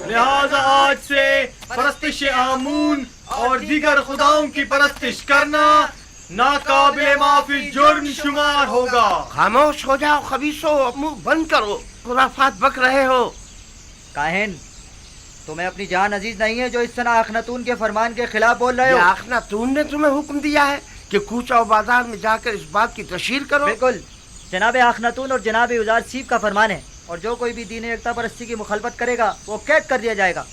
लिहाजा आज से परस्तिश आमून और दीगर खुदाओं की परस्तिश करना नाकाबिले माफी जुर्म शुमार होगा। खामोश हो जाओ खबीसो, मुंह बंद करो, खुराफात बक रहे हो। काहिन, तुम्हें अपनी जान अजीज नहीं है जो इस सना अखनातून के फरमान के खिलाफ बोल रहे हो? अखनातून ने तुम्हें हुक्म दिया है कि कूचा और बाजार में जाकर इस बात की तशहीर करो? बिल्कुल, जनाब अखनातून और जनाब युजार सीफ का फरमान है, और जो कोई भी दीन एकता परस्ती की मुखालफत करेगा वो कैद कर दिया जाएगा।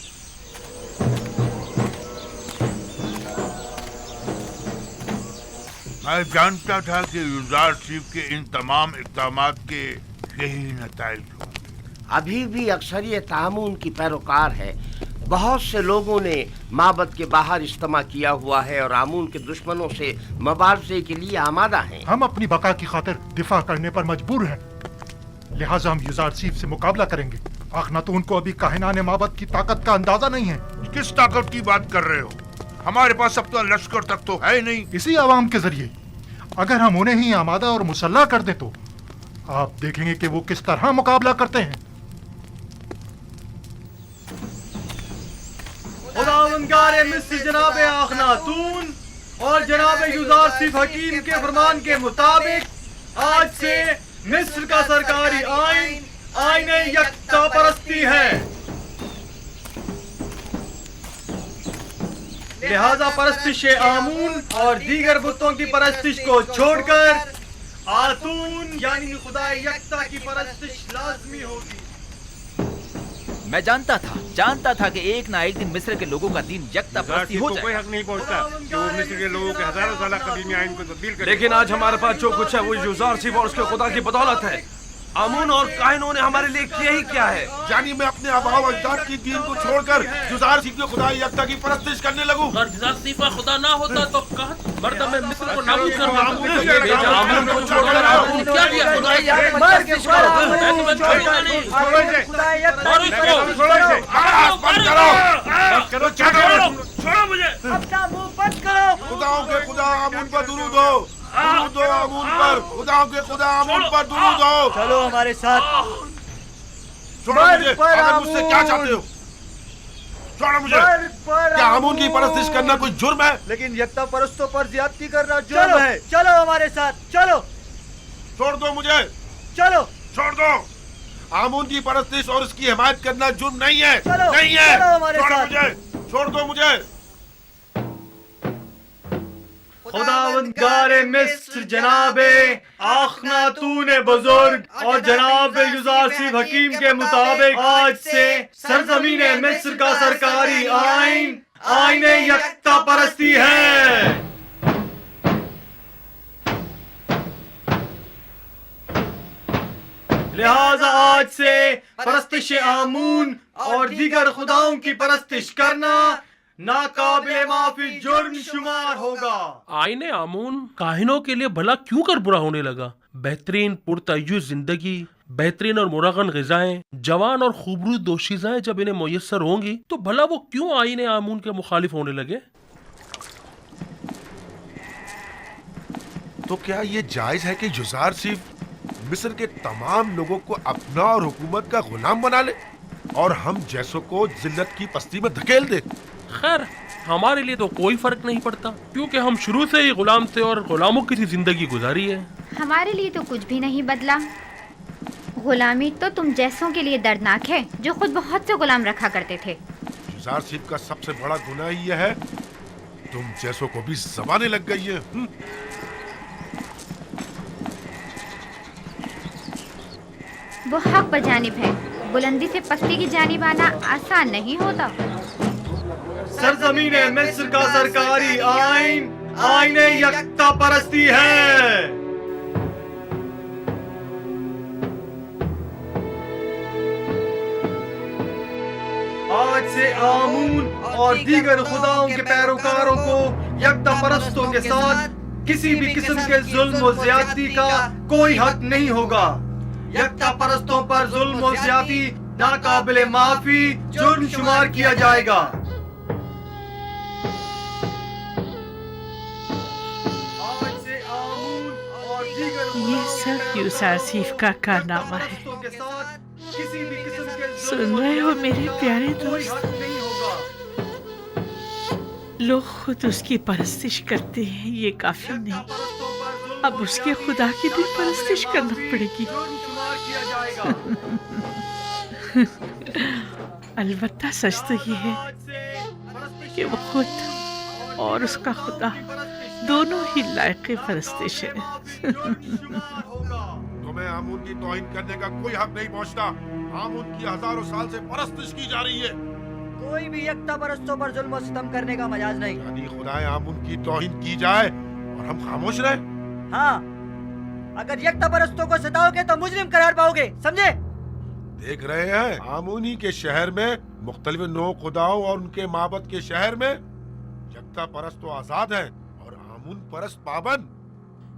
मैं जानता था कि युजार सीफ के इन तमाम इक़दामात के यही नताइज होंगे। अभी भी अक्सरियत आमून की पैरोकार है। बहुत से लोगों ने माबद के बाहर इज्तिमा किया हुआ है और आमून के दुश्मनों से मुबारजे के लिए आमादा हैं। हम अपनी बका की खातिर दिफा करने पर मजबूर हैं, लिहाजा हम युजार सीफ से मुकाबला करेंगे। अखनातून को अभी काहिनाने माबद की ताकत का अंदाजा नहीं है। किस ताकत की बात कर रहे हो? हमारे पास अब तो लश्कर तक तो है नहीं। इसी आवाम के जरिए अगर हम उन्हें ही आमादा और मुसल्ला कर दें तो आप देखेंगे कि वो किस तरह मुकाबला करते हैं। खुदावंदगारे मिस्र जनाब अखनातून और जनाब युजार सीफ हकीम के फरमान के मुताबिक आज से मिस्र का सरकारी आइन आईने यकता परस्ती है। लिहाजा परस्तिश आमून और दीगर बुतों की परस्तिश को छोड़कर आतून यानी खुदा यकता की परस्तिश लाजमी होगी। मैं जानता था कि एक ना एक दिन मिस्र के लोगों का दीन यकता परस्ती हो जाएगा। कोई हक नहीं पहुंचता कि वो मिस्र के लोगों के हजारों साल कदीमी आइन को तब्दील करे। लेकिन आज हमारे पास जो कुछ है वो युजार सीफ और उसके खुदा की बदौलत है। आमून और काहिनों ने हमारे लिए किया ही क्या है? यानी मैं अपने आबाओ अजदाद की दीन को छोड़कर युजार सीफ के खुदा यकता की परस्तिश करने लगूं। अगर युजार सीफ का खुदा ना होता तो मर्द में मिस्र को नाबूद कर आमून को छोड़कर आमून क्या किया? खुदा छोड़ो मुझे। अपना मुंह बंद करो। खुदाओं के खुदा आमून पर दुरूद हो, दुरूद हो आमून पर। खुदाओं के खुदा आमून पर दुरूद हो। चलो हमारे साथ। छोड़ो मुझे। आखिर मुझसे क्या चाहते हो? छोड़ो मुझे। क्या आमून की परस्तिश करना कोई जुर्म है? लेकिन यकता परस्तों पर ज्यादती करना जुर्म है। चलो हमारे साथ, चलो। छोड़ दो मुझे। चलो छोड़ दो। आमून की परस्तिश और उसकी हिमायत करना जुर्म नहीं है। चलो, नहीं है। चलो हमारे छोड़ो साथ। मुझे। छोड़ दो मुझे। खुदावंदगारे मिस्र जनाबे अखनातून बुजुर्ग और जनाब युजार सीफ हकीम के मुताबिक आज से सरजमीन मिस्र का सरकारी आइन आईने यकता परस्ती है। लिहाजा आज से परस्तिश आमून और दीगर खुदाओं की परस्तिश करना नाकाबिले माफी जुर्म शुमार होगा। आईने आमून काहिनों के लिए भला क्यों कर बुरा होने लगा? बेहतरीन पुरतय्युज जिंदगी, बेहतरीन और मुरगन ग़िज़ाएं, जवान और खूबसूरत दोशीज़ाएं जब इन्हें मुयस्सर होंगी तो भला वो क्यों आईने आमून के मुखालिफ होने लगे? तो क्या ये जायज है कि युजार सीफ मिस्र के तमाम लोगों को अपना और हुकूमत का गुलाम बना ले और हम जैसों को जिल्लत की पस्ती में धकेल दे? खैर, हमारे लिए तो कोई फर्क नहीं पड़ता क्योंकि हम शुरू से ही गुलाम थे और गुलामों की जिंदगी गुजारी है। हमारे लिए तो कुछ भी नहीं बदला। गुलामी तो तुम जैसों के लिए दर्दनाक है जो खुद बहुत से गुलाम रखा करते थे। युजार सीफ का सबसे बड़ा गुनाह यह है तुम जैसों को भी ज़बानें लग गई है। वो हक बजानिब है, बुलंदी से पस्ती की जानिब आना आसान नहीं होता। सरजमीन मिस्र का सरकारी आइन आईने यकता परस्ती है। आज से आमून और दीगर खुदाओं के पैरोकारों को यकता परस्तों के साथ किसी भी किस्म के जुल्म और ज्यादती का कोई हक नहीं होगा। यकता परस्तों पर जुल्म और ज्यादती नाकाबिले माफी जुर्म शुमार किया जाएगा। ये सब युजार सीफ का कारनामा है। साथ किसी भी किस्म के सुन रहे हो मेरे प्यारे कोई दोस्त? हक नहीं होगा। लोग खुद उसकी परस्तिश करते हैं, ये काफी नहीं, अब उसके खुदा की भी परस्तिश करना पड़ेगी। शुमार किया जाएगा। अलबत्ता सच तो ये है कि वो खुद और उसका खुदा दोनों ही लायक परस्तिश है। तुम्हें आमून की तौहीन करने का कोई हक नहीं पहुंचता। आमून की हजारों साल से परस्तिश की जा रही है। कोई भी यकता परस्तों पर जुल्म और सितम करने का मजाज नहीं। यानी खुदाए आमून की तौहीन की जाए और हम खामोश रहे? हाँ, अगर यकता परस्तों को सताओगे तो मुजरिम करार पाओगे, समझे? देख रहे हैं, आमूनी के शहर में मुख्तलिफ नौ खुदाओं और उनके माबद के शहर में यकता परस्त तो आजाद है और आमून परस्त पाबंद।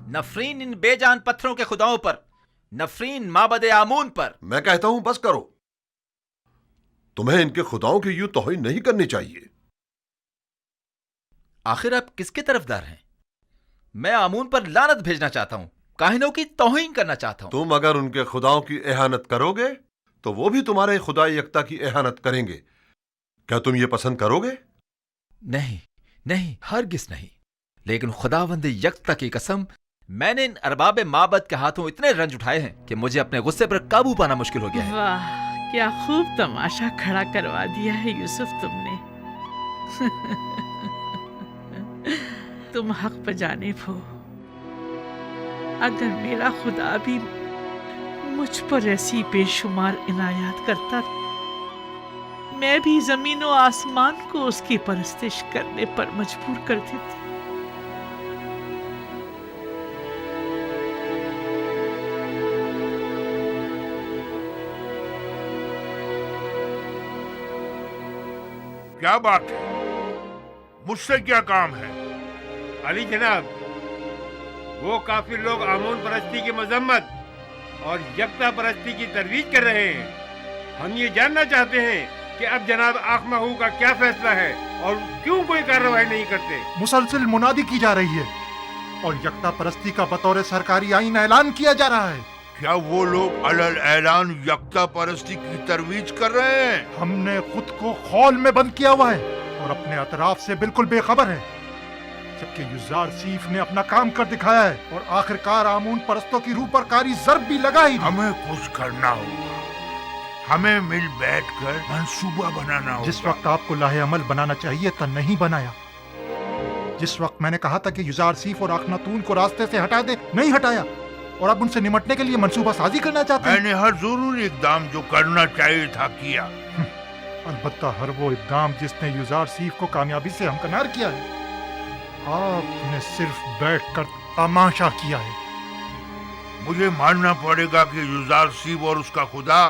नफरीन इन बेजान पत्थरों के खुदाओं पर, नफरीन माबद आमून पर। मैं कहता हूं बस करो, तुम्हें इनके खुदाओं की यूं तौहीन नहीं करनी चाहिए। आखिर आप किसके तरफदार हैं? मैं आमून पर लानत भेजना चाहता हूं, काहिनों की तौहीन करना चाहता हूं। तुम अगर उनके खुदाओं की एहानत करोगे तो वो भी तुम्हारे खुदा यकता की एहानत करेंगे। क्या तुम ये पसंद करोगे? नहीं नहीं, हरगिज नहीं। लेकिन खुदावंद यकता की कसम, मैंने इन अरबाब माबद के हाथों इतने रंज उठाए हैं कि मुझे अपने गुस्से पर काबू पाना मुश्किल हो गया है। वाह, क्या खूब तमाशा खड़ा करवा दिया है यूसुफ तुमने। तुम हक पर जानिब हो। अगर मेरा खुदा भी मुझ पर ऐसी बेशुमार इनायत करता, मैं भी जमीन और आसमान को उसकी परस्तिश करने पर मजबूर कर देती। क्या बात है, मुझसे क्या काम है? अली जनाब, वो काफिर लोग आमून परस्ती की मजम्मत और यकता परस्ती की तरवीज कर रहे हैं। हम ये जानना चाहते हैं कि अब जनाब आखमाहू का क्या फैसला है और क्यों कोई कार्रवाई नहीं करते। मुसलसल मुनादी की जा रही है और यकता परस्ती का बतौर सरकारी आईन ऐलान किया जा रहा है। क्या वो लोग अलल ऐलान यकता परस्ती की तरवीज कर रहे हैं? हमने खुद को खौल में बंद किया हुआ है और अपने अतराफ से बिल्कुल बेखबर है, जबकि युजार सीफ ने अपना काम कर दिखाया है और आखिरकार आमून परस्तों की रूह पर कारी ज़र्ब भी लगाई। हमें कुछ करना होगा, हमें मिल बैठकर मंसूबा बनाना होगा। जिस वक्त आपको लाहे अमल बनाना चाहिए था नहीं बनाया। जिस वक्त मैंने कहा था कि युजार सीफ और अखनातून को रास्ते से हटा दे, नहीं हटाया और अब उनसे निमटने के लिए मंसूबा साजी करना चाहते हैं। मैंने हर जरूरी इकदाम जो करना चाहिए था किया। अलबत्ता हर वो इकदाम जिसने युजार सीफ को कामयाबी से हमकनार किया है। आपने सिर्फ बैठकर तमाशा किया है। मुझे मानना पड़ेगा कि युजार सीफ और उसका खुदा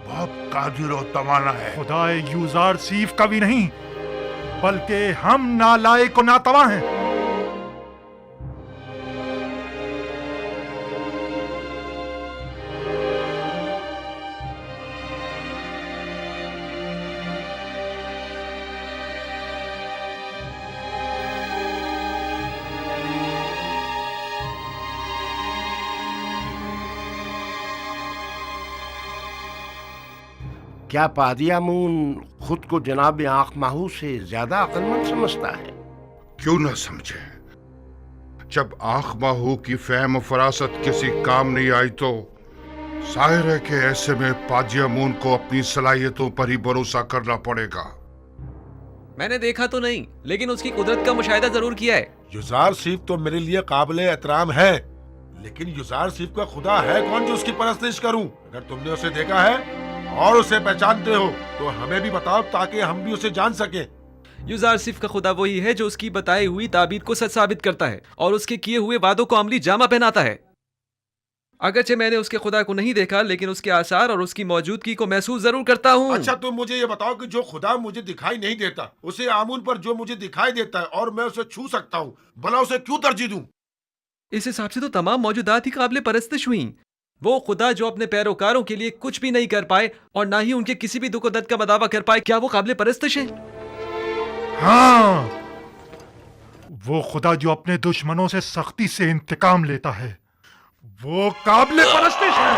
बहुत कादिर और तवाना है। खुदाए युजार सीफ का भी नहीं, बल्कि हम नालायक और नातवा हैं। क्या पादी आमून खुद को जनाब आखमाहू से ज्यादा अक्लमंद समझता है? क्यों न समझे? जब आखमाहू की फहम फरासत किसी काम नहीं आई तो जाहिर है कि ऐसे में पादी आमून को अपनी सलाहियतों पर ही भरोसा करना पड़ेगा। मैंने देखा तो नहीं, लेकिन उसकी कुदरत का मुशाहिदा जरूर किया है। युजार सीफ तो मेरे लिए काबिल एहतराम है, लेकिन युजार सीफ का खुदा है कौन जो उसकी परस्तिश करूं? अगर तुमने उसे देखा है और उसे पहचानते हो तो हमें भी बताओ ताकि हम भी उसे जान सके। युजार सिफ का खुदा वही है जो उसकी बताई हुई ताबीर को सच साबित करता है और उसके किए हुए वादों को अमली जामा पहनाता है। अगरचे मैंने उसके खुदा को नहीं देखा, लेकिन उसके आसार और उसकी मौजूदगी को महसूस जरूर करता हूँ। अच्छा, तुम मुझे ये बताओ कि जो खुदा मुझे दिखाई नहीं देता, उसे आमून पर जो मुझे दिखाई देता है और मैं उसे छू सकता हूँ, भला उसे क्यों तरजीह दूं? इस हिसाब से तो तमाम मौजूदात ही काबिल परस्तिश हुई। वो खुदा जो अपने पैरोकारों के लिए कुछ भी नहीं कर पाए और ना ही उनके किसी भी दुख और दर्द का मदावा कर पाए, क्या वो काबिल परस्तिश है? हाँ, वो खुदा जो अपने दुश्मनों से सख्ती से इंतकाम लेता है, वो काबिल परस्तिश है।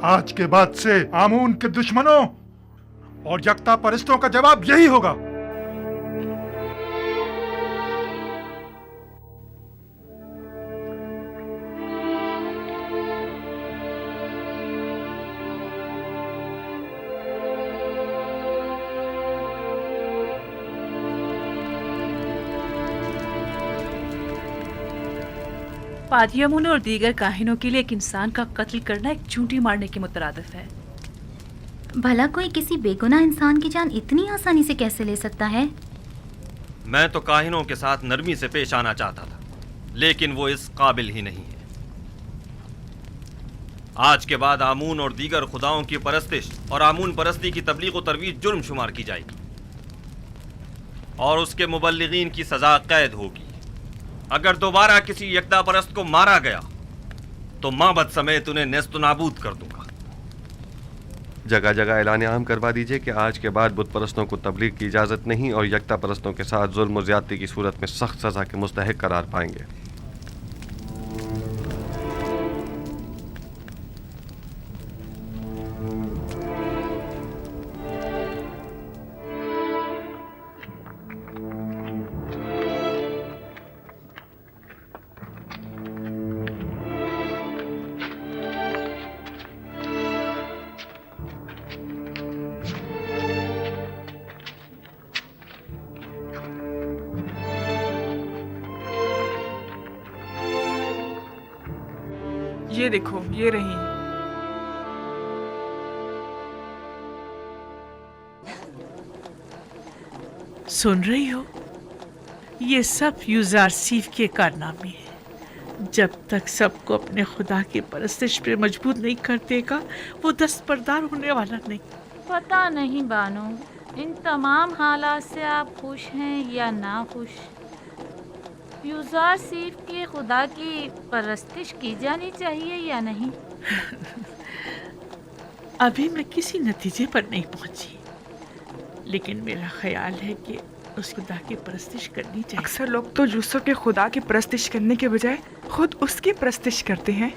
आज के बाद से आमून के दुश्मनों और यक्ता परस्तों का जवाब यही होगा। पादियामुन और दीगर काहिनों के लिए एक इंसान का कत्ल करना एक चूंटी मारने के मुतरादिफ है। भला कोई किसी बेगुनाह इंसान की जान इतनी आसानी से कैसे ले सकता है? मैं तो काहिनों के साथ नरमी से पेश आना चाहता था, लेकिन वो इस काबिल ही नहीं है। आज के बाद आमून और दीगर खुदाओं की परस्तिश और आमून परस्ती की तबलीग और तरवीज जुर्म शुमार की जाएगी और उसके मुबल्लिगीन की सजा कैद होगी। अगर दोबारा किसी यकता परस्त को मारा गया तो माबद समेत उन्हें नेस्त नाबूद कर दूंगा। जगह जगह ऐलान आम करवा दीजिए कि आज के बाद बुत परस्तों को तबलीग की इजाज़त नहीं और यकता परस्तों के साथ जुल्म और ज़्यादती की सूरत में सख्त सज़ा के मुस्तहिक करार पाएंगे। ये देखो, ये रही। सुन रही हो? ये सब यूजारसीफ के कारनामे हैं। जब तक सबको अपने खुदा की परस्तिश पे मजबूर नहीं कर देगा, वो दस्तबरदार होने वाला नहीं। पता नहीं बानो, इन तमाम हालात से आप खुश हैं या ना खुश? यूजारसीफ के खुदा की परस्तिश की जानी चाहिए या नहीं? अभी मैं किसी नतीजे पर नहीं पहुंची, लेकिन मेरा ख्याल है कि उस खुदा की परस्तिश करनी चाहिए। अक्सर लोग तो यूसुफ के खुदा की परस्तिश करने के बजाय खुद उसकी परस्तिश करते हैं।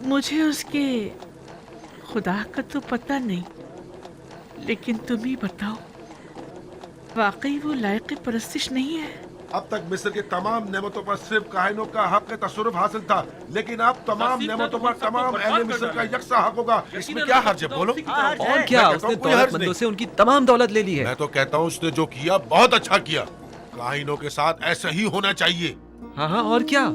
मुझे उसके खुदा का तो पता नहीं, लेकिन तुम ही बताओ, वाकई वो लायक परस्तिश नहीं है? अब तक मिस्र के तमाम नेमतों पर सिर्फ काहिनों का हक तसरुफ हासिल था, लेकिन अब तमाम नेमतों पर तमाम अहले मिस्र का यकसा हक होगा। इसमें क्या हर्ज है? बोलो। और क्या, उसने दौलतमंदों से उनकी तमाम दौलत ले ली है। मैं तो कहता हूँ उसने जो किया बहुत अच्छा किया। काहिनों के साथ ऐसा ही होना चाहिए। हाँ हाँ, और क्या?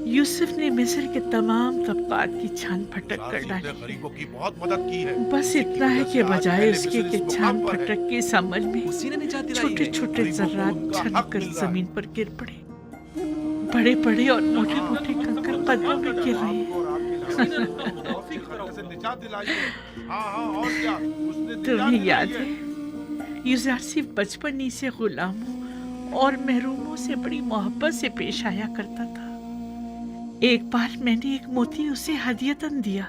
यूसुफ ने मिस्र के तमाम तबकात की छान फटक कर डाली। गरीबों की बहुत मदद की है। बस इतना है कि बजाय उसके कि छान फटक के इस अमल में छोटे छोटे जर्रात छनकर जमीन पर गिर पड़े। बड़े बड़े और मोटे मोटे कंकर कदमों में गिर रहे हैं। तुम्हें याद है, यूसुफ बचपन ही से गुलामों और महरूमों से बड़ी मोहब्बत से पेश आया करता था। एक बार मैंने एक मोती उसे हदियतन दिया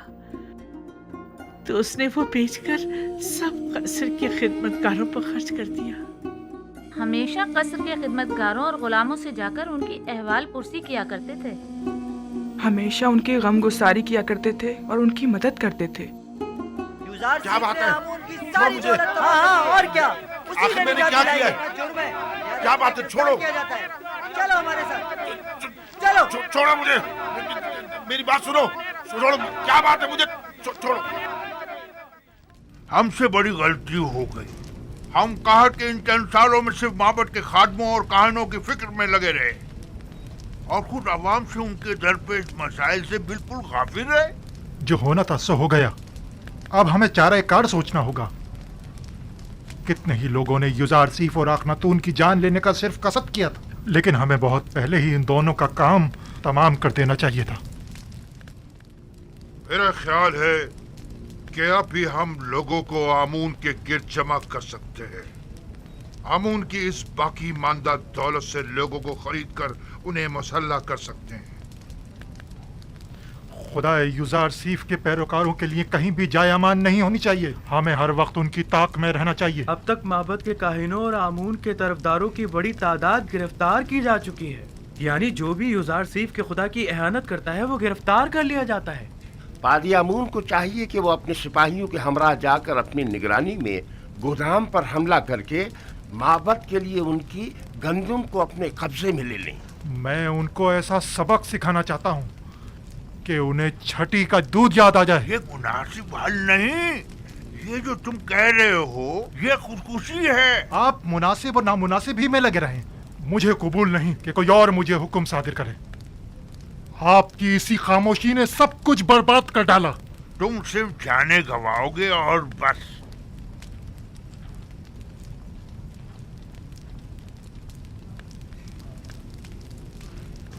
तो उसने वो बेचकर सब कसर के खिदमतगारों पर खर्च कर दिया। हमेशा कसर के खिदमतगारों और गुलामों से जाकर उनकी अहवाल पुरसी किया करते थे। हमेशा उनकी गम गुसारी किया करते थे और उनकी मदद करते थे। क्या बात है? सारी दौलत और क्या? आखिर मैंने क्या किया है? क्या बात है? छोड़ो। चलो हमारे साथ, चलो। छोड़ो मुझे, मेरी बात सुनो। छोड़ो, क्या बात है? मुझे छोड़ो। हमसे बड़ी गलती हो गई। हम कहत के इन चंद सालों में सिर्फ माबद के खादमों और काहिनों की फिक्र में लगे रहे और खुद अवाम से उनके दरपेश मसाइल से बिल्कुल गाफिल रहे। जो होना था सो हो गया। अब हमें चारा कार सोचना होगा। कितने ही लोगों ने यूजारसीफ और आखनातून की जान लेने का सिर्फ कसद किया था, लेकिन हमें बहुत पहले ही इन दोनों का काम तमाम कर देना चाहिए था। मेरा ख्याल है कि अब भी हम लोगों को आमून के गिर्द जमा कर सकते हैं। आमून की इस बाकी मानदा दौलत से लोगों को खरीद कर उन्हें मसल्ला कर सकते हैं। खुदा युजार सीफ के पैरोकारों के लिए कहीं भी जाय अमान नहीं होनी चाहिए। हमें हर वक्त उनकी ताक में रहना चाहिए। अब तक माबद के काहिनों और आमून के तरफदारों की बड़ी तादाद गिरफ्तार की जा चुकी है। यानी जो भी युजार सीफ के खुदा की एहानत करता है वो गिरफ्तार कर लिया जाता है। पादी आमून को चाहिए कि वो अपने सिपाहियों के हमरा जाकर अपनी निगरानी में गोदाम पर हमला करके माबद के लिए उनकी गंदुम को अपने कब्जे में ले लें। मैं उनको ऐसा सबक सिखाना चाहता हूँ कि उन्हें छठी का दूध याद आ जाए। ये मुनासिब हल नहीं, ये जो तुम कह रहे हो ये खुदकुशी है। आप मुनासिब और नामुनासिब ही में लगे रहें। मुझे कबूल नहीं कि कोई और मुझे हुक्म सादिर करे। आपकी इसी खामोशी ने सब कुछ बर्बाद कर डाला। तुम सिर्फ जाने गवाओगे और बस।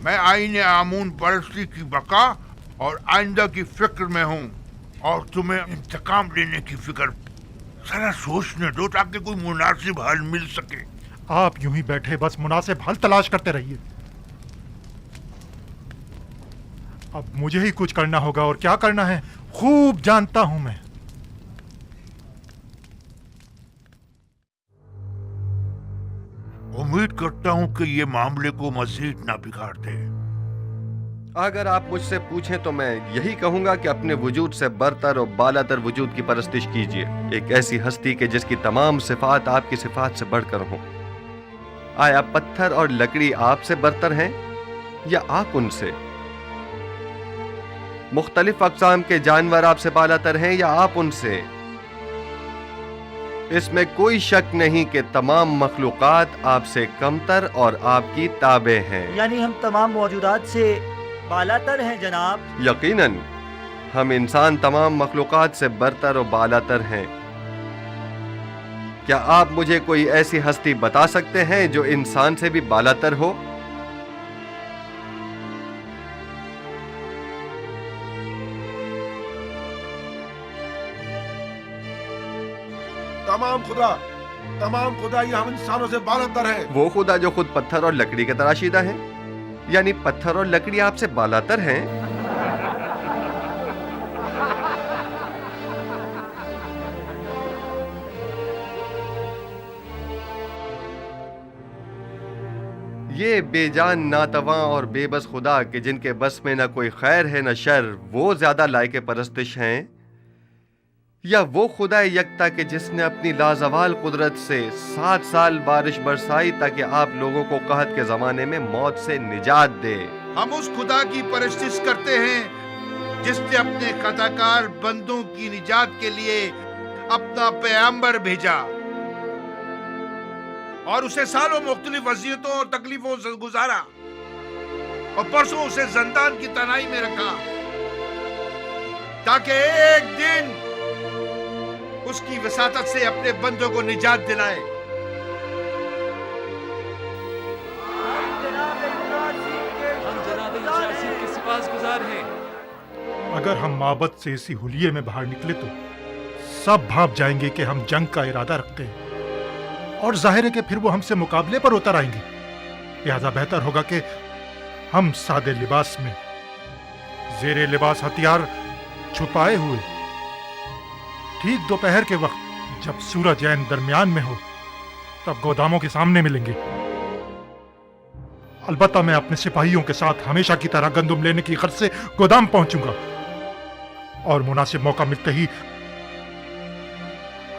मैं आईने आमून परस्ती की बका और आइंदा की फिक्र में हूँ और तुम्हें इंतकाम लेने की फिक्र। जरा सोचने दो ताकि कोई मुनासिब हल मिल सके। आप यूं ही बैठे बस मुनासिब हल तलाश करते रहिए। अब मुझे ही कुछ करना होगा और क्या करना है खूब जानता हूं मैं। उम्मीद करता हूं कि ये मामले को मजीद ना बिगाड़ दे। अगर आप मुझसे पूछें तो मैं यही कहूंगा कि अपने वजूद से बरतर और बालातर वजूद की परस्तिश कीजिए, एक ऐसी हस्ती के जिसकी तमाम सिफात आपकी सिफात से बढ़कर हों। आया पत्थर और लकड़ी आपसे बरतर हैं या आप उनसे? मुख्तलिफ अक़साम के जानवर आपसे बालातर हैं या आप उनसे? इसमें कोई शक नहीं कि तमाम मखलूक़ात आपसे कमतर और आपकी ताबे हैं। यानी हम तमाम मौजूदात से बालातर हैं जनाब। यकीनन हम इंसान तमाम मखलूक़ात से बरतर और बालातर हैं। क्या आप मुझे कोई ऐसी हस्ती बता सकते हैं जो इंसान से भी बालातर हो? तमाम खुदा ये हम इंसानों से बालातर है। वो खुदा जो खुद पत्थर और लकड़ी के तराशीदा है, यानी पत्थर और लकड़ी आपसे बालातर हैं। ये बेजान नातवा और बेबस खुदा के जिनके बस में न कोई खैर है न शर, वो ज्यादा लायक परस्तिश हैं या वो खुदा यकता के जिसने अपनी लाजवाल कुदरत से 7 साल बारिश बरसाई ताकि आप लोगों को कहत के जमाने में मौत से निजात दे? हम उस खुदा की परस्तिश करते हैं जिसने अपने खताकार बंदों की निजात के लिए अपना पैगंबर भेजा और उसे सालों मुख्तलिफ वज़ीयतों और तकलीफों से गुजारा और परसों उसे ज़ंदान की तनाई में रखा ताकि एक दिन उसकी वसातत से अपने बंदों को निजात दिलाए। अगर हम माबद से इसी हुलिये में बाहर निकले तो सब भाप जाएंगे कि हम जंग का इरादा रखते हैं और जाहिर है कि फिर वो हमसे मुकाबले पर उतर आएंगे। लिहाजा बेहतर होगा कि हम सादे लिबास में जेरे लिबास हथियार छुपाए हुए ठीक दोपहर के वक्त जब सूरज ऐन दरमियान में हो तब गोदामों के सामने मिलेंगे। अलबत्ता मैं अपने सिपाहियों के साथ हमेशा की तरह गंदुम लेने की गर्ज से गोदाम पहुंचूंगा और मुनासिब मौका मिलते ही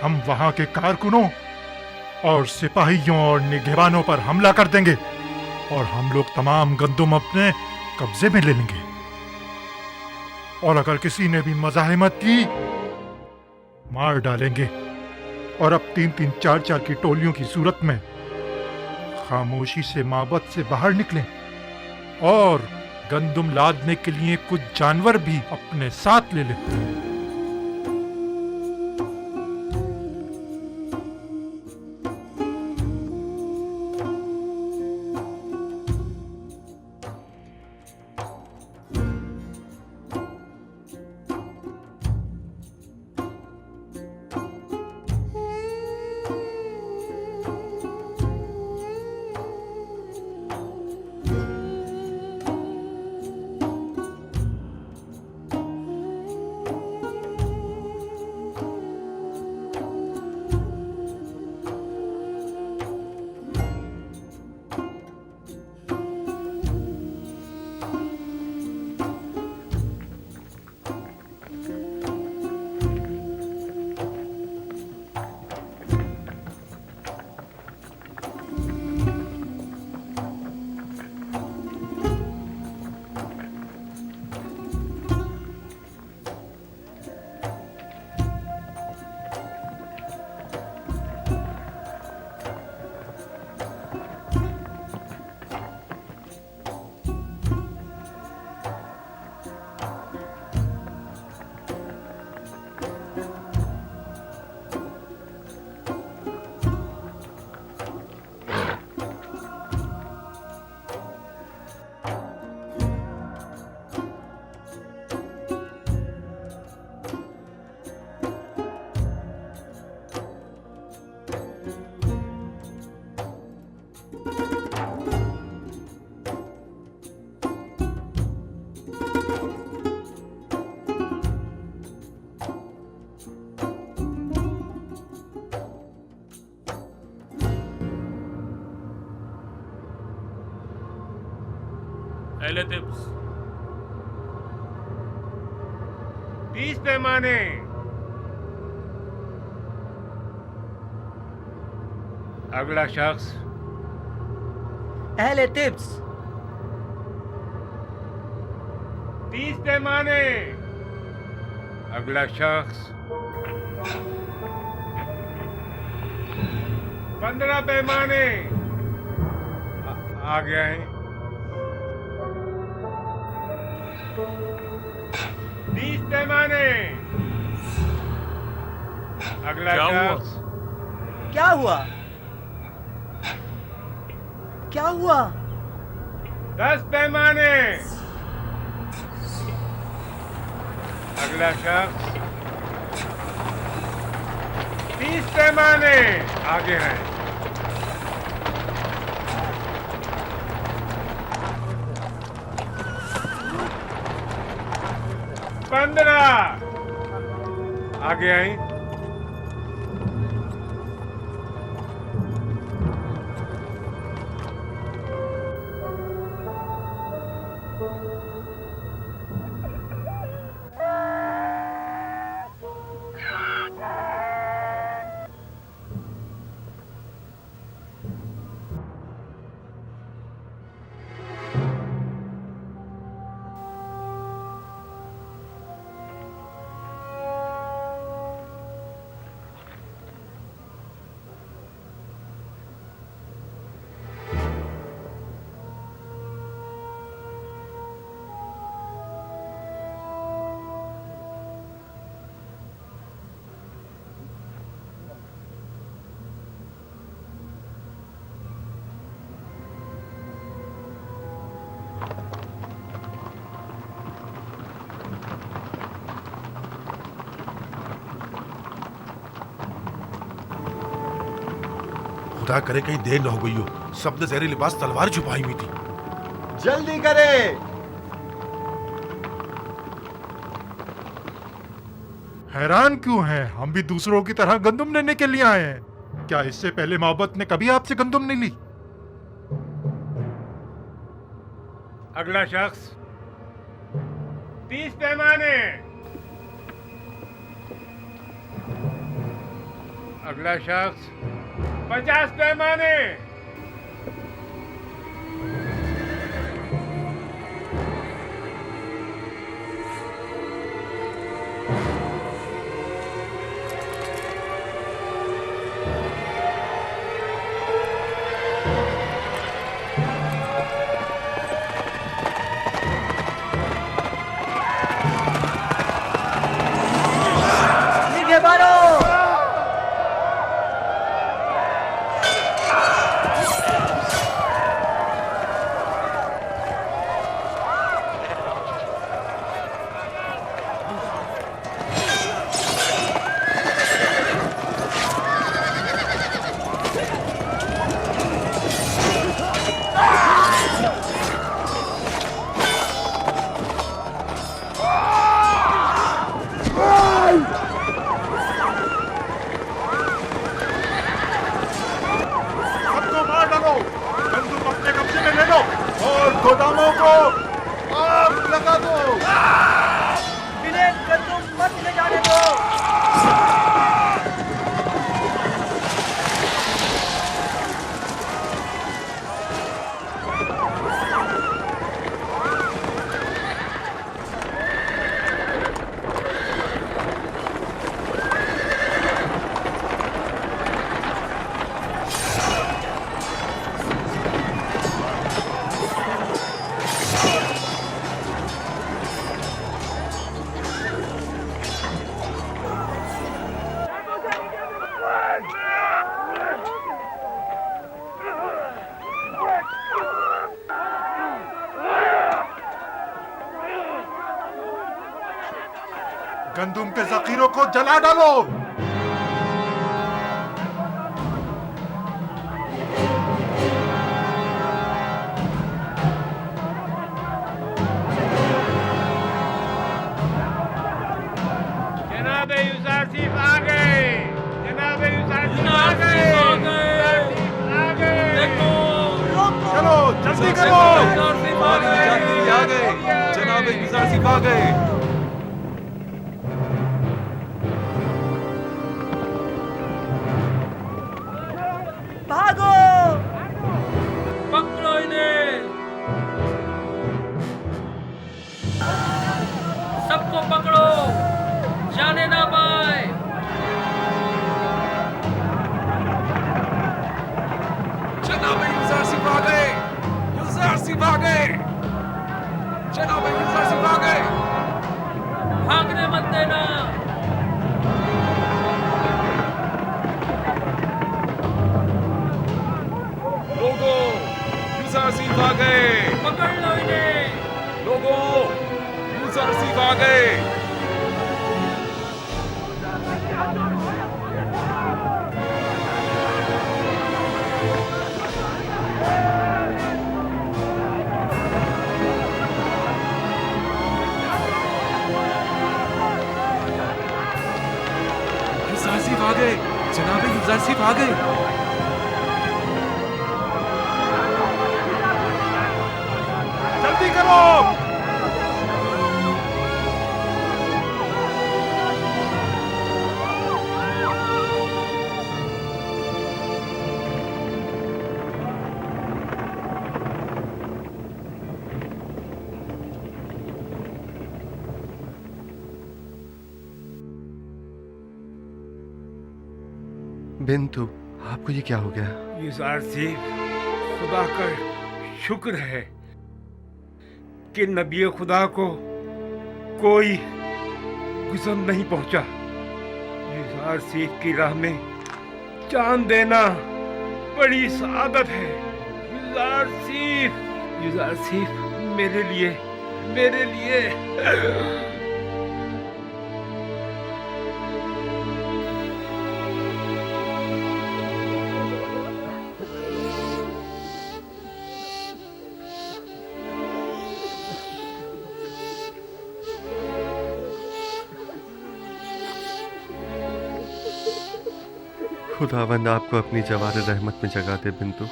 हम वहां के कारकुनों और सिपाहियों और निगहबानों पर हमला कर देंगे और हम लोग तमाम गंदुम अपने कब्जे में ले लेंगे। और अगर किसी ने भी मज़ाहिमत की मार डालेंगे और अब 3-3, 4-4 की टोलियों की सूरत में खामोशी से माबद से बाहर निकलें और गंदुम लादने के लिए कुछ जानवर भी अपने साथ ले लें। पहले टिप्स 30 पैमाने। अगला शख्स। अहले टिप्स 30 पैमाने। अगला शख्स। 15 पैमाने। आ गया है। 20 पैमाने। अगला शख्स। क्या हुआ? क्या हुआ? 10 पैमाने। अगला शख्स। 30 पैमाने। आगे हैं। 15। आगे आई। खुदा करे कहीं देर न हो गई हो। सबने जहरी लिबास तलवार छुपाई हुई थी। जल्दी करे। हैरान क्यों हैं? हम भी दूसरों की तरह गंदुम लेने के लिए आए हैं। क्या इससे पहले मोहब्बत ने कभी आपसे गंदुम नहीं ली? अगला शख्स। 30 पैमाने। अगला शख्स। 50 पैमाने। गोदामों को आग लगा दो। विलेन गंदुम मत ले जाने दो। गंदुम के जखीरों को जला डालो। जनाबे यूसुफ आ गए। जनाबे यूसुफ आ गए। आ गए। चलो जल्दी करो। जल्दी युजार सिर्फ आ गए। भागो, पकड़ो इन्हें, सबको पकड़ो, जाने ना पाए। जनाब युजार सिर्फ आ गए, युजार सिर्फ आ गए, जनाब युजार सिर्फ आ गए। भागने मत देना। लोगों, युजार सिर्फ आ गए, पकड़ लो इन्हें। लोगों, युजार सिर्फ आ गए। युजार सिर्फ आ गए, जनाब युजार सिर्फ आ गए। जल्दी करो। बिंतु, आपको ये क्या हो गया? युजार सिर्फ, खुदा का शुक्र है कि नबी खुदा को कोई गुस्म नहीं पहुंचा। युजार सिर्फ की राह में जान देना बड़ी सआदत है। युजार सिर्फ मेरे लिए खुदावंद आपको अपनी जवार रहमत में जगा दे बिंतु।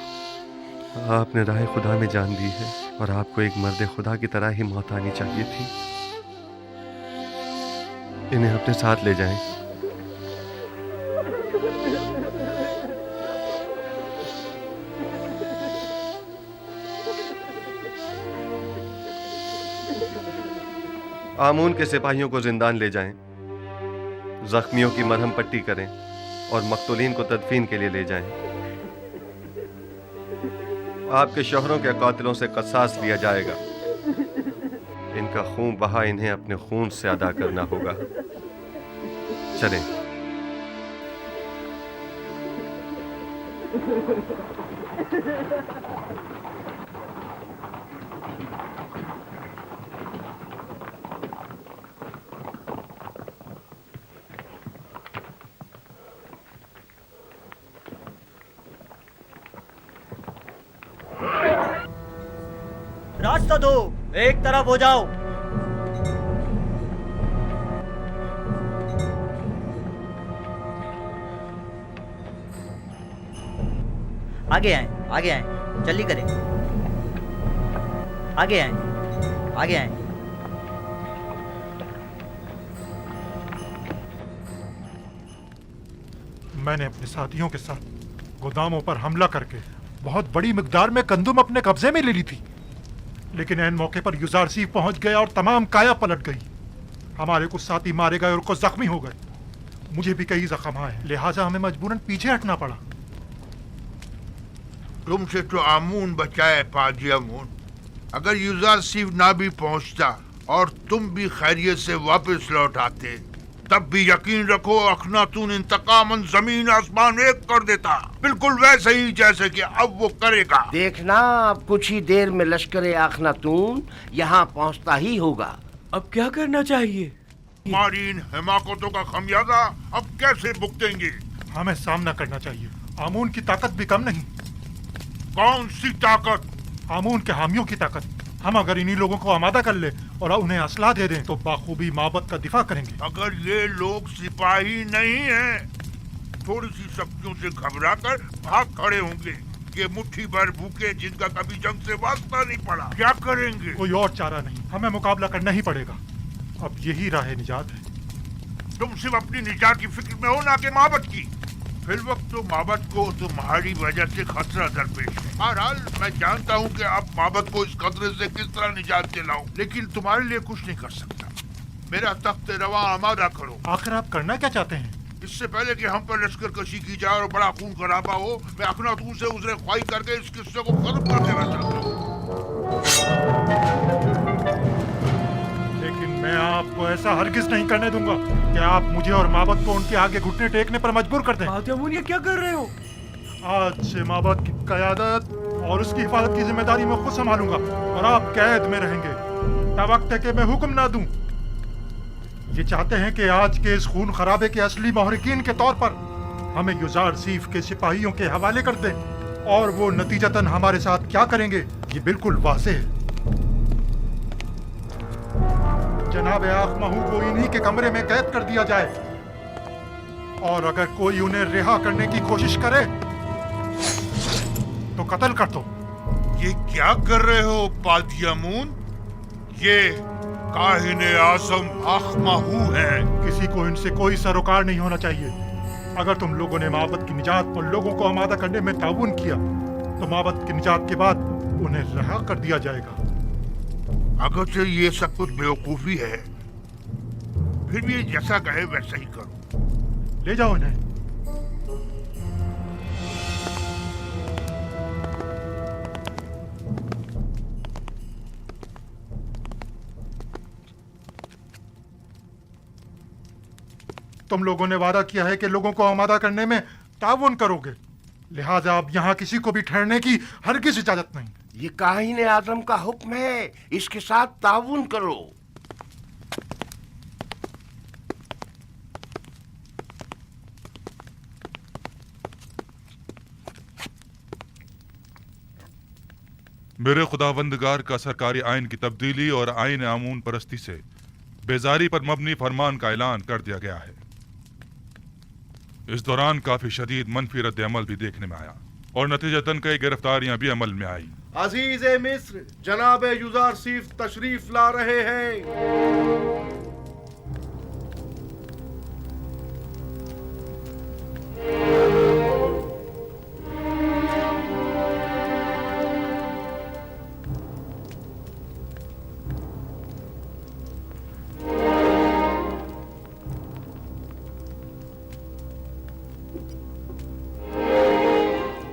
आपने राह खुदा में जान दी है और आपको एक मर्द खुदा की तरह ही मौत आनी चाहिए थी। इन्हें अपने साथ ले जाएं। आमून के सिपाहियों को जिंदान ले जाएं, जख्मियों की मरहम पट्टी करें और मकतूलीन को तदफीन के लिए ले जाएं। आपके शोहरों के कातिलों से कसास लिया जाएगा। इनका खून बहा इन्हें अपने खून से अदा करना होगा। चलें। रास्ता दो, एक तरफ हो जाओ। आगे आए, जल्दी करें। आगे आए। मैंने अपने साथियों के साथ गोदामों पर हमला करके बहुत बड़ी मिकदार में गंदुम अपने कब्जे में ले ली थी, लेकिन ऐन मौके पर युजार सिर्फ पहुंच गया और तमाम काया पलट गई। हमारे कुछ साथी मारे गए और कुछ जख्मी हो गए। मुझे भी कई जख्म आए, लिहाजा हमें मजबूरन पीछे हटना पड़ा। तुमसे तो आमून बचाए पाजी आमून। अगर युजार सिर्फ ना भी पहुंचता और तुम भी खैरियत से वापस लौट आते, तब भी यकीन रखो अखनातून इंतकामन जमीन आसमान एक कर देता, बिल्कुल वैसे ही जैसे कि अब वो करेगा। देखना, अब कुछ ही देर में लश्कर अखनातून यहाँ पहुँचता ही होगा। अब क्या करना चाहिए? हमारी इन हिमाकतों का खमियाजा अब कैसे भुगतेंगे? हमें सामना करना चाहिए। आमून की ताकत भी कम नहीं। कौन सी ताकत? आमून के हामियों की ताकत। हम अगर इन्हीं लोगों को आमादा कर ले और उन्हें असला दे दें तो बाखूबी माबद का दिफा करेंगे। अगर ये लोग सिपाही नहीं हैं, थोड़ी सी शक्तियों से घबराकर भाग खड़े होंगे। के मुट्ठी भर भूखे जिनका कभी जंग से वास्ता नहीं पड़ा। क्या करेंगे? कोई और चारा नहीं, हमें मुकाबला करना ही पड़ेगा। अब यही राह निजात है। तुम सिर्फ अपनी निजात की फिक्र में हो, ना कि माबद की। फिर वक्त तो माबद को तुम्हारी वजह से खतरा दरपेश है। बहरहाल मैं जानता हूँ कि आप माबद को इस खतरे से किस तरह निजात दिलाऊं, लेकिन तुम्हारे लिए कुछ नहीं कर सकता। मेरा तख्त रवा आमादा करो। आखिर आप करना क्या चाहते हैं? इससे पहले कि हम पर लश्कर कशी की जाए और बड़ा खून खराबा हो, मैं अखनातून से उजरे ख्वाही करके इस किस्से को खत्म कर देना चाहता हूँ। लेकिन मैं आपको ऐसा हरगिज नहीं करने दूंगा कि आप मुझे और माबद को उनके आगे घुटने टेकने पर मजबूर कर दें। बातियामून, ये क्या कर रहे हो? आज से माबद की क़यादत और उसकी हिफाजत की जिम्मेदारी मैं खुद संभालूंगा और आप कैद में रहेंगे तब वक्त है कि मैं हुक्म ना दूं। ये चाहते हैं कि आज के इस खून खराबे के असली महरिकीन के तौर पर हमें युजार सीफ के सिपाहियों के हवाले कर दें, और वो नतीजतन हमारे साथ क्या करेंगे ये बिल्कुल वाज़ेह है। जनाब आखमाहू को इन्हीं के कमरे में कैद कर दिया जाए, और अगर कोई उन्हें रिहा करने की कोशिश करे तो कत्ल कर दो। ये क्या कर रहे हो पादियामून? ये काहिने आज़म आखमाहू है। किसी को इनसे कोई सरोकार नहीं होना चाहिए। अगर तुम लोगों ने माबद की निजात और लोगों को आमादा करने में ताउन किया तो माबद की निजात के बाद उन्हें रिहा कर दिया जाएगा। अगर से ये सब कुछ बेवकूफी है, फिर भी जैसा कहे वैसा ही करो। ले जाओ इन्हें। तुम लोगों ने वादा किया है कि लोगों को आमादा करने में ताउन करोगे, लिहाजा अब यहाँ किसी को भी ठहरने की हरगिज़ इजाजत नहीं। ये काहिने आज़म का हुक्म है, इसके साथ ताउन करो। मेरे खुदावंदगार का सरकारी आइन की तब्दीली और आइन आमून परस्ती से बेजारी पर मबनी फरमान का ऐलान कर दिया गया है। इस दौरान काफी शदीद मनफी रद्द अमल भी देखने में आया और नतीजतन कई गिरफ्तारियां भी अमल में आई। अजीज मिस्र, जनाब युजार सीफ तशरीफ ला रहे हैं।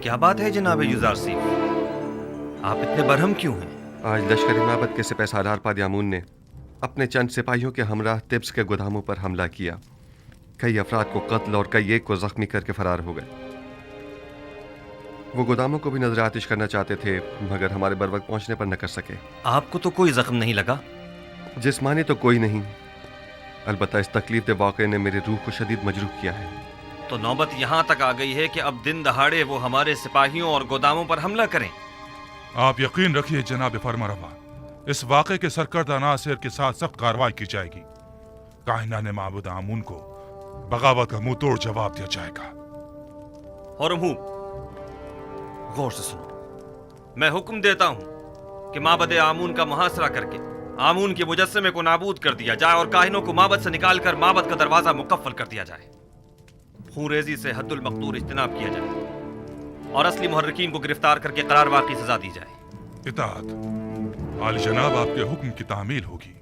क्या बात है जनाब युजार सीफ, आप इतने बरहम क्यों हैं? आज लश्कर माबद के सिपहसालार पादियामून ने अपने चंद सिपाहियों के हमराह तिब्स के गोदामों पर हमला किया। कई अफराद को कत्ल और कई एक को जख्मी करके फरार हो गए। वो गोदामों को भी नजर आतिश करना चाहते थे, मगर हमारे बर वक्त पहुंचने पर न कर सके। आपको तो कोई जख्म नहीं लगा? जिस्मानी तो कोई नहीं, अलबत्ता इस तकलीफ दे वाक़े ने मेरी रूह को शदीद मजरूह किया है। तो नौबत यहाँ तक आ गई है कि अब दिन दहाड़े वो हमारे सिपाहियों और गोदामों पर हमला करें। आप यकीन रखिए जनाब फरमारवा, इस वाक़े के सरकर्दा नासिर के साथ सख्त कार्रवाई की जाएगी। काहिना ने माबूद आमून को बगावत का मुंह तोड़ जवाब दिया जाएगा। और गौर से सुनो, मैं हुक्म देता हूं कि माबद आमून का मुहासरा करके आमून के मुजस्समे को नाबूद कर दिया जाए और काहिनों को माबद से निकालकर माबद का दरवाजा मुकफ्फल कर दिया जाए। खूरेजी से हद्दुल मक़दूर इज्तनाब किया जाए और असली मुहर्रिकीन को गिरफ्तार करके करार वाक़ई सजा दी जाए। इताअत आली जनाब, आपके हुक्म की तामील होगी।